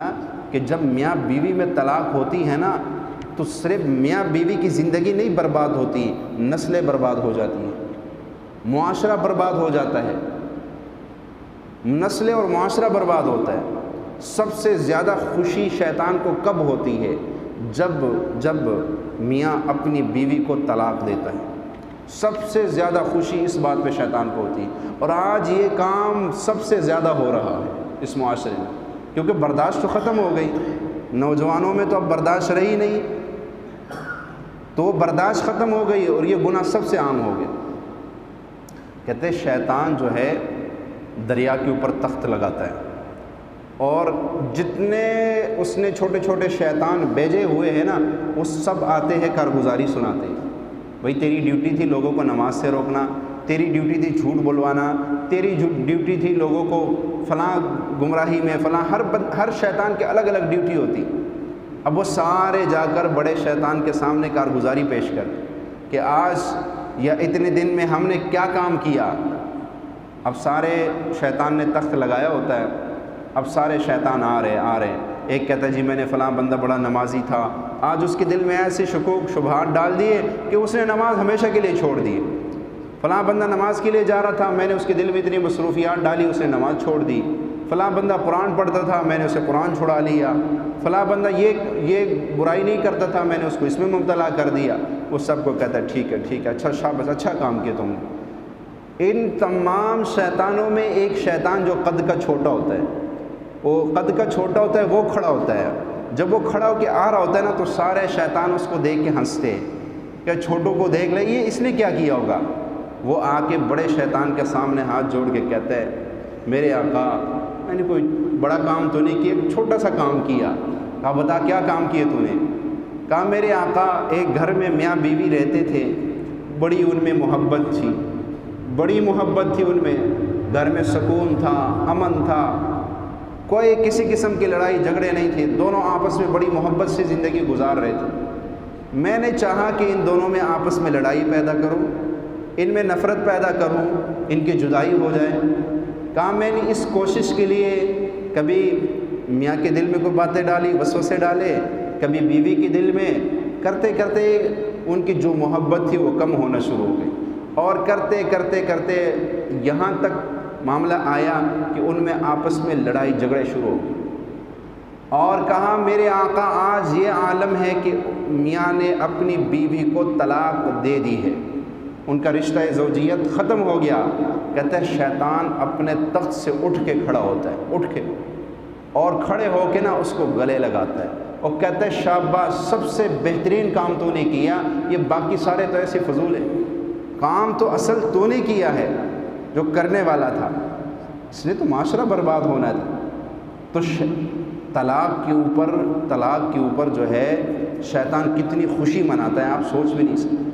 کہ جب میاں بیوی میں طلاق ہوتی ہے نا تو صرف میاں بیوی کی زندگی نہیں برباد ہوتی، نسلیں برباد ہو جاتی ہیں، معاشرہ برباد ہو جاتا ہے، نسلیں اور معاشرہ برباد ہوتا ہے۔ سب سے زیادہ خوشی شیطان کو کب ہوتی ہے؟ جب میاں اپنی بیوی کو طلاق دیتا ہے، سب سے زیادہ خوشی اس بات پہ شیطان کو ہوتی ہے۔ اور آج یہ کام سب سے زیادہ ہو رہا ہے اس معاشرے میں، کیونکہ برداشت تو ختم ہو گئی، نوجوانوں میں تو اب برداشت رہی نہیں، تو برداشت ختم ہو گئی اور یہ گناہ سب سے عام ہو گیا۔ کہتے ہیں شیطان جو ہے دریا کے اوپر تخت لگاتا ہے، اور جتنے اس نے چھوٹے چھوٹے شیطان بھیجے ہوئے ہیں نا وہ سب آتے ہیں کارگزاری سناتے ہیں۔ بھئی تیری ڈیوٹی تھی لوگوں کو نماز سے روکنا، تیری ڈیوٹی تھی جھوٹ بلوانا، تیری ڈیوٹی تھی لوگوں کو فلاں گمراہی میں فلاں، ہر شیطان کے الگ الگ ڈیوٹی ہوتی۔ اب وہ سارے جا کر بڑے شیطان کے سامنے کارگزاری پیش کر کہ آج یا اتنے دن میں ہم نے کیا کام کیا۔ اب سارے شیطان نے تخت لگایا ہوتا ہے، اب سارے شیطان آ رہے ہیں۔ ایک کہتا ہے جی میں نے فلاں بندہ بڑا نمازی تھا، آج اس کے دل میں ایسے شکوک شبہات ڈال دیے کہ اس نے نماز ہمیشہ کے لیے چھوڑ دی۔ فلاں بندہ نماز کے لیے جا رہا تھا، میں نے اس کے دل میں اتنی مصروفیات ڈالی اس نے نماز چھوڑ دی۔ فلاں بندہ قرآن پڑھتا تھا، میں نے اسے قرآن چھڑا لیا۔ فلاں بندہ یہ برائی نہیں کرتا تھا، میں نے اس کو اس میں مبتلا کر دیا۔ وہ سب کو کہتا ہے ٹھیک ہے، اچھا شاباش، اچھا کام کیا تم نے۔ ان تمام شیطانوں میں ایک شیطان جو قد کا چھوٹا ہوتا ہے، وہ کھڑا ہوتا ہے۔ جب وہ کھڑا ہو کے آ رہا ہوتا ہے نا تو سارے شیطان اس کو دیکھ کے ہنستے ہیں کہ چھوٹوں کو دیکھ لے، یہ اس نے کیا کیا ہوگا۔ وہ آ کے بڑے شیطان کے سامنے ہاتھ جوڑ کے کہتا ہے میرے آقا میں نے کوئی بڑا کام تو نہیں کیا، ایک چھوٹا سا کام کیا۔ کہا بتا کیا کام کیے تو نے؟ کہا میرے آقا ایک گھر میں میاں بیوی رہتے تھے، بڑی ان میں محبت تھی ان میں، گھر میں سکون تھا، امن تھا، کوئی کسی قسم کی لڑائی جھگڑے نہیں تھے، دونوں آپس میں بڑی محبت سے زندگی گزار رہے تھے۔ میں نے چاہا کہ ان دونوں میں آپس میں لڑائی پیدا کروں، ان میں نفرت پیدا کروں، ان کی جدائی ہو جائے۔ کہا میں نے اس کوشش کے لیے کبھی میاں کے دل میں کوئی باتیں ڈالی، وسوسے ڈالے، کبھی بیوی کے دل میں، کرتے کرتے ان کی جو محبت تھی وہ کم ہونا شروع ہو گئی، اور کرتے کرتے یہاں تک معاملہ آیا کہ ان میں آپس میں لڑائی جھگڑے شروع ہو گئے۔ اور کہا میرے آقا آج یہ عالم ہے کہ میاں نے اپنی بیوی کو طلاق دے دی ہے، ان کا رشتہ زوجیت ختم ہو گیا۔ کہتا ہے شیطان اپنے تخت سے اٹھ کے کھڑا ہوتا ہے، اور کھڑے ہو کے نا اس کو گلے لگاتا ہے اور کہتا ہے شاباش، سب سے بہترین کام تو نے کیا، یہ باقی سارے تو ایسے فضول ہیں، کام تو اصل تو نے کیا ہے جو کرنے والا تھا، اس نے تو معاشرہ برباد ہونا تھا۔ تو طلاق کے اوپر جو ہے شیطان کتنی خوشی مناتا ہے آپ سوچ بھی نہیں سکتے۔